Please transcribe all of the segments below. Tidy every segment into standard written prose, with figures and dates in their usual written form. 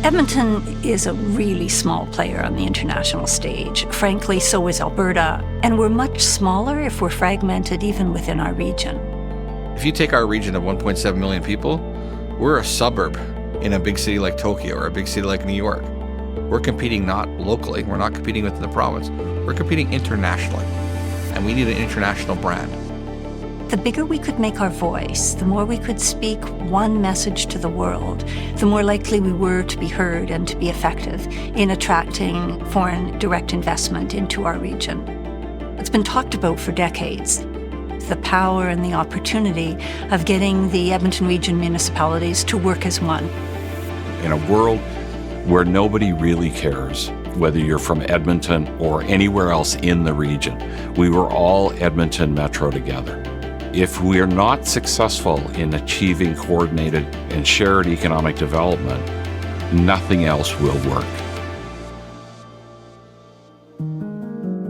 Edmonton is a really small player on the international stage. Frankly, so is Alberta. And we're much smaller if we're fragmented even within our region. If you take our region of 1.7 million people, we're a suburb in a big city like Tokyo or a big city like New York. We're competing not locally, we're not competing within the province, we're competing internationally. And we need an international brand. The bigger we could make our voice, the more we could speak one message to the world, the more likely we were to be heard and to be effective in attracting foreign direct investment into our region. It's been talked about for decades, the power and the opportunity of getting the Edmonton region municipalities to work as one. In a world where nobody really cares whether you're from Edmonton or anywhere else in the region, we were all Edmonton Metro together. If we're not successful in achieving coordinated and shared economic development, nothing else will work.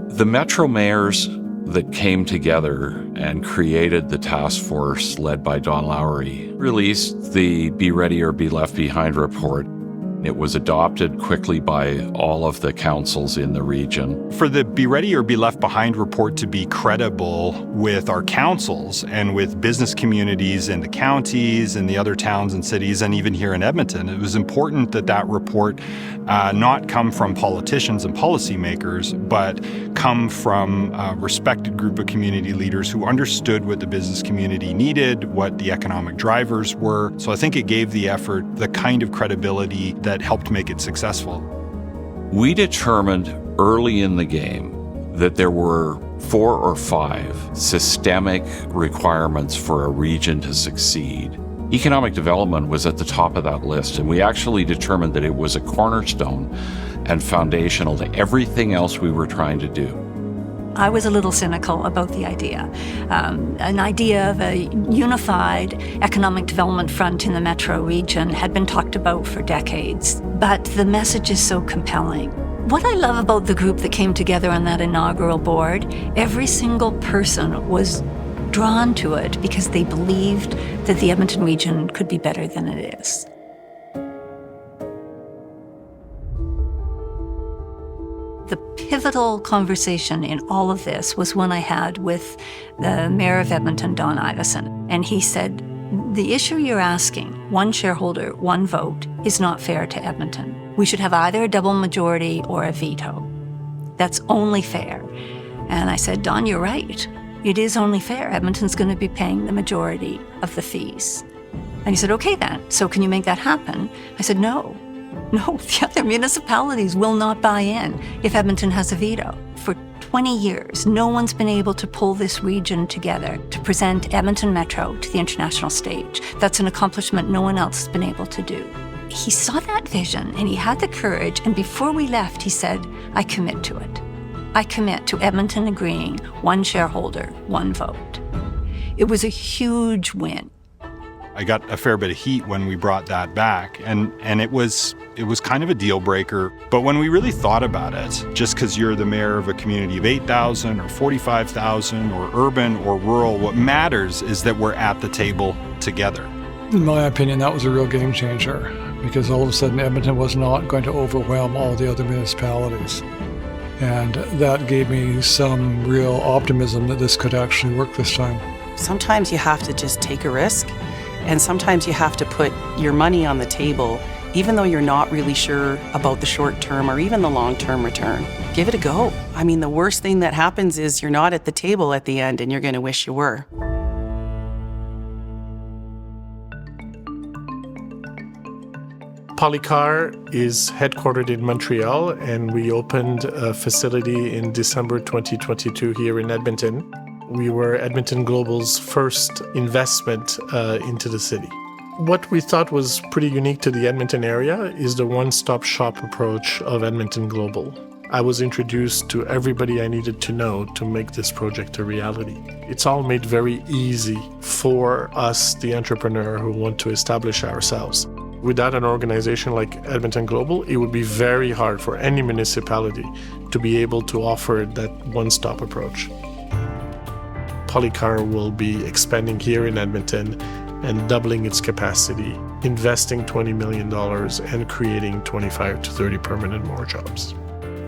The Metro mayors that came together and created the task force led by Don Lowry released the Be Ready or Be Left Behind report. It was adopted quickly by all of the councils in the region. For the Be Ready or Be Left Behind report to be credible with our councils and with business communities in the counties and the other towns and cities and even here in Edmonton, it was important that that report not come from politicians and policymakers, but come from a respected group of community leaders who understood what the business community needed, what the economic drivers were. So I think it gave the effort the kind of credibility that helped make it successful. We determined early in the game that there were 4 or 5 systemic requirements for a region to succeed. Economic development was at the top of that list, and we actually determined that it was a cornerstone and foundational to everything else we were trying to do. I was a little cynical about the idea. An idea of a unified economic development front in the metro region had been talked about for decades, but the message is so compelling. What I love about the group that came together on that inaugural board, every single person was drawn to it because they believed that the Edmonton region could be better than it is. The pivotal conversation in all of this was one I had with the mayor of Edmonton, Don Iveson. And he said, the issue you're asking, one shareholder, one vote, is not fair to Edmonton. We should have either a double majority or a veto. That's only fair. And I said, Don, you're right. It is only fair. Edmonton's going to be paying the majority of the fees. And he said, okay then, so can you make that happen? I said, no, the other municipalities will not buy in if Edmonton has a veto. For 20 years, no one's been able to pull this region together to present Edmonton Metro to the international stage. That's an accomplishment no one else has been able to do. He saw that vision and he had the courage, and before we left, he said, I commit to it. I commit to Edmonton agreeing, one shareholder, one vote. It was a huge win. I got a fair bit of heat when we brought that back, and it was kind of a deal breaker. But when we really thought about it, just because you're the mayor of a community of 8,000 or 45,000 or urban or rural, what matters is that we're at the table together. In my opinion, that was a real game changer, because all of a sudden Edmonton was not going to overwhelm all the other municipalities. And that gave me some real optimism that this could actually work this time. Sometimes you have to just take a risk, and sometimes you have to put your money on the table, even though you're not really sure about the short-term or even the long-term return. Give it a go. I mean, the worst thing that happens is you're not at the table at the end and you're going to wish you were. Polycar is headquartered in Montreal, and we opened a facility in December 2022 here in Edmonton. We were Edmonton Global's first investment into the city. What we thought was pretty unique to the Edmonton area is the one-stop shop approach of Edmonton Global. I was introduced to everybody I needed to know to make this project a reality. It's all made very easy for us, the entrepreneur who want to establish ourselves. Without an organization like Edmonton Global, it would be very hard for any municipality to be able to offer that one-stop approach. Polycar will be expanding here in Edmonton and doubling its capacity investing $20 million and creating 25 to 30 permanent more jobs.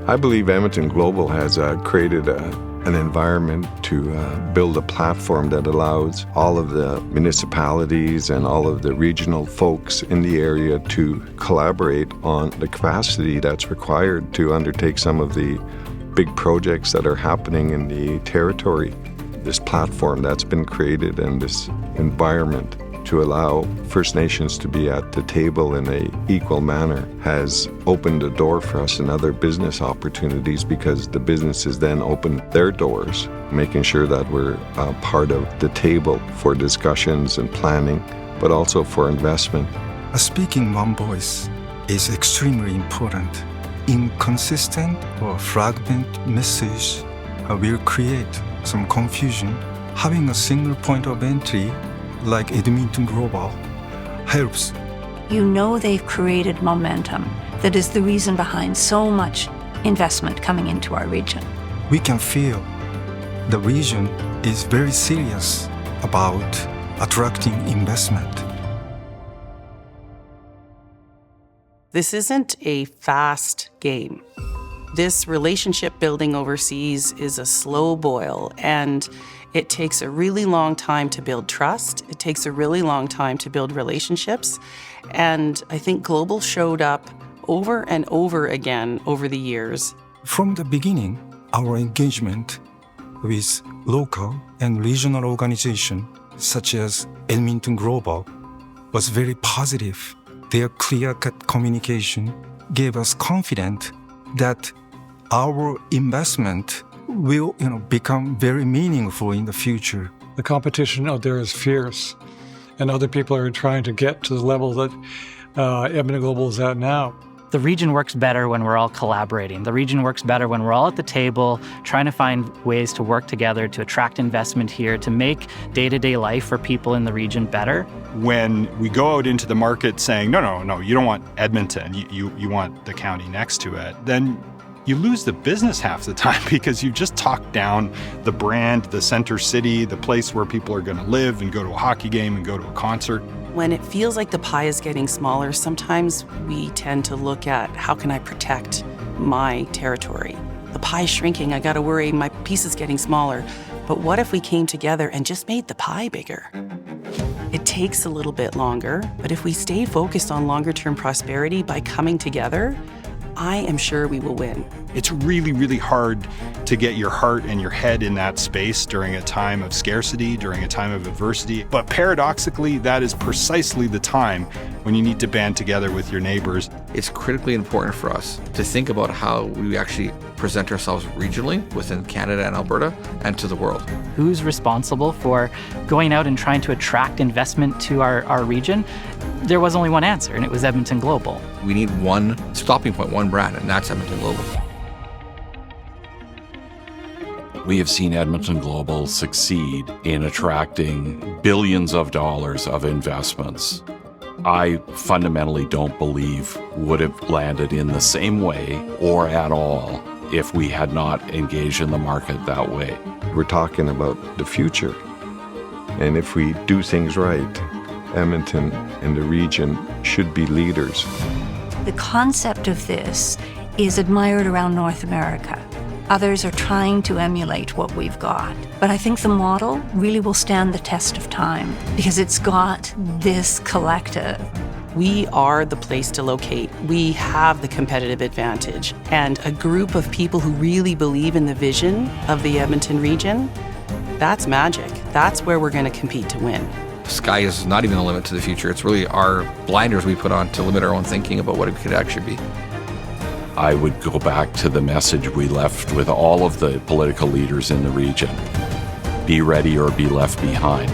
I believe Edmonton Global has created an environment to build a platform that allows all of the municipalities and all of the regional folks in the area to collaborate on the capacity that's required to undertake some of the big projects that are happening in the territory. This platform that's been created and this environment to allow First Nations to be at the table in an equal manner has opened the door for us in other business opportunities, because the businesses then open their doors, making sure that we're part of the table for discussions and planning, but also for investment. Speaking one voice is extremely important. Inconsistent or fragmented message will create some confusion. Having a single point of entry like Edmonton Global helps. You know they've created momentum that is the reason behind so much investment coming into our region. We can feel the region is very serious about attracting investment. This isn't a fast game. This relationship building overseas is a slow boil, and it takes a really long time to build trust. It takes a really long time to build relationships. And I think Global showed up over and over again over the years. From the beginning, our engagement with local and regional organizations such as Edmonton Global was very positive. Their clear-cut communication gave us confidence that our investment will become very meaningful in the future. The competition out there is fierce, and other people are trying to get to the level that Edmonton Global is at now. The region works better when we're all collaborating. The region works better when we're all at the table trying to find ways to work together to attract investment here, to make day-to-day life for people in the region better. When we go out into the market saying, no, you don't want Edmonton, you want the county next to it, then you lose the business half the time, because you just talked down the brand, the center city, the place where people are going to live and go to a hockey game and go to a concert. When it feels like the pie is getting smaller, sometimes we tend to look at, how can I protect my territory? The pie's shrinking, I gotta worry, my piece is getting smaller. But what if we came together and just made the pie bigger? It takes a little bit longer, but if we stay focused on longer-term prosperity by coming together, I am sure we will win. It's really, really hard to get your heart and your head in that space during a time of scarcity, during a time of adversity. But paradoxically, that is precisely the time when you need to band together with your neighbors. It's critically important for us to think about how we actually present ourselves regionally within Canada and Alberta and to the world. Who's responsible for going out and trying to attract investment to our region? There was only one answer, and it was Edmonton Global. We need one stopping point, one brand, and that's Edmonton Global. We have seen Edmonton Global succeed in attracting billions of dollars of investments. I fundamentally don't believe would have landed in the same way or at all if we had not engaged in the market that way. We're talking about the future. And if we do things right, Edmonton and the region should be leaders. The concept of this is admired around North America. Others are trying to emulate what we've got. But I think the model really will stand the test of time because it's got this collective. We are the place to locate. We have the competitive advantage. And a group of people who really believe in the vision of the Edmonton region, that's magic. That's where we're going to compete to win. Sky is not even the limit to the future. It's really our blinders we put on to limit our own thinking about what it could actually be. I would go back to the message we left with all of the political leaders in the region. Be ready or be left behind.